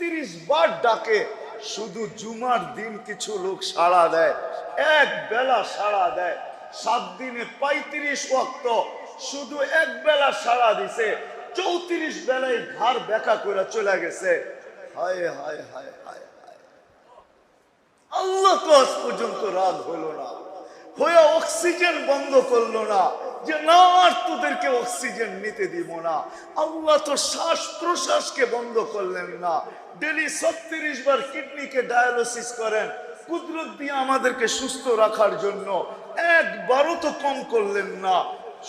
36 বার ডাকে, শুধু জুমার দিন কিছু লোক সাড়া দেয়, এক বেলা সাড়া দেয়। 7 দিনে 35 ওয়াক্ত, শুধু এক বেলা সাড়া দিছে, 34 বেলায় ঘর বেকা করে চলে গেছে। হায় হায় হায় হায় হায়, আল্লাহ তো আজ পর্যন্ত রাগ হলো না, হয়ে অক্সিজেন বন্ধ করলো না, যে না আর তোদেরকে অক্সিজেন নিতে দিব না। আল্লাহ তো শ্বাস প্রশ্বাসকে বন্ধ করলেন না। ডেলি 36 বার কিডনিকে ডায়ালিসিস করেন কুদরত দিয়ে আমাদেরকে সুস্থ রাখার জন্য, একবারও তো কম করলেন না।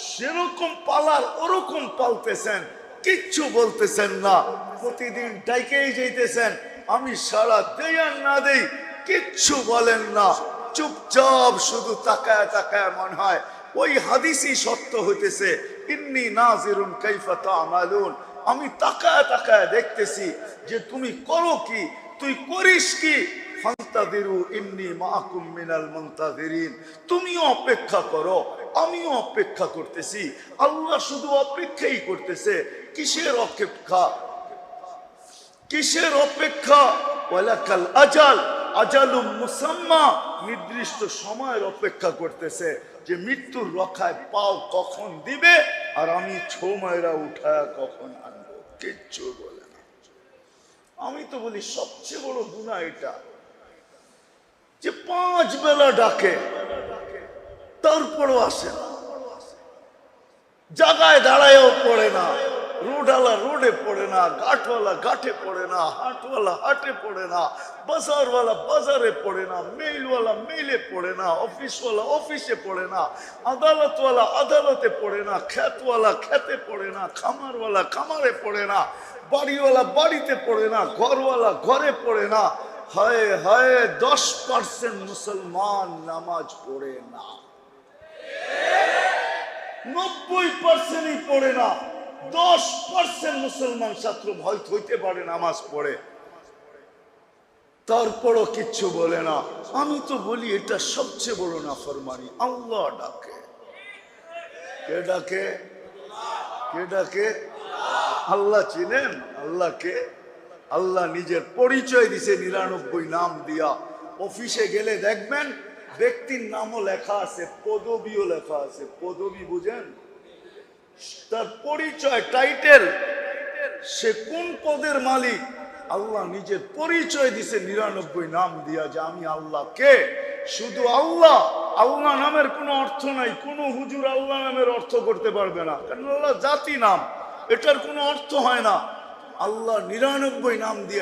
সেরকম পালার ওরকম পালতেছেন, কিচ্ছু বলতেছেন না। প্রতিদিন ডাইকেই যাইতেছেন, আমি সারা দেই আর না দেই, কিচ্ছু বলেন না। চুপচাপ শুধু তাকায় তাকায় মনে হয় ওই হাদিসই সত্য হইতেছে, ইন্নী নাজিরুন কাইফা তা'মালুন। আমি তাকায় তাকায় দেখতেছি যে তুমি করো কি, তুই করিস কি। ফান্তাযিরু ইন্নী মাআকুম মিনাল মুনতাযিরিন। তুমিও অপেক্ষা করো, আমিও অপেক্ষা করতেছি। আল্লাহ শুধু অপেক্ষাই করতেছে। কিসের অপেক্ষা? কিসের অপেক্ষা? ওয়ালাকাল আজাল, আজালুম মুসাম্মা, নির্দিষ্ট সময়ের অপেক্ষা করতেছে যে মৃত্যুর রক্ষায় পাও কখন দিবে আর আমি ছৌমায়রা উঠায় কখন আনবো। কিচ্ছু বলে না। আমি তো বলি সবচেয়ে বড় গুনাহ এটা, যে 5 বেলা ডাকে তারপরও আসে না, জায়গায় দাঁড়ায়ও পড়ে না, রোডওয়ালা রোডে পড়ে না, ঘাটওয়ালা ঘাটে পড়ে না, হাটওয়ালা হাটে পড়ে না, বাজারওয়ালা বাজারে পড়ে না, মেইলওয়ালা মেইলে পড়ে না, অফিসওয়ালা অফিসে পড়ে না, আদালতওয়ালা আদালতে পড়ে না, খেতওয়ালা খেতে পড়ে না, খামারওয়ালা খামারে পড়ে না, বাড়িওয়ালা বাড়িতে পড়ে না, ঘরওয়ালা ঘরে পড়ে না। হায় হায়, 10% মুসলমান নামাজ পড়ে না, 90%ই পড়ে না। 10% মুসলমান ছাত্র হয়তো হইতে পারে নামাজ পড়ে, তারপরও কিচ্ছু বলে না। আমি তো বলি এটা সবচেয়ে বড় নাফরমানি। আল্লাহ ডাকে, কে ডাকে? কে ডাকে? আল্লাহ চিনেন আল্লাহকে? আল্লাহ নিজের পরিচয় দিছে 99 নাম দিয়া। অফিসে গেলে দেখবেন ব্যক্তির নামও লেখা আছে, পদবিও লেখা আছে। পদবি বুঝেন? তার পরিচয়, টাইটেল, সে কোন পদের মালিক। আল্লাহ নিজের পরিচয় দিছে 99 নাম দিয়া, যে আমি আল্লাহ। কে? শুধু আল্লাহ। আল্লাহ নামের কোনো অর্থ নাই, কোন হুজুর আল্লাহ নামের অর্থ করতে পারবে না, কারণ আল্লাহ জাতি নাম, এটার কোনো অর্থ হয় না। আল্লাহ 99 নাম দিয়ে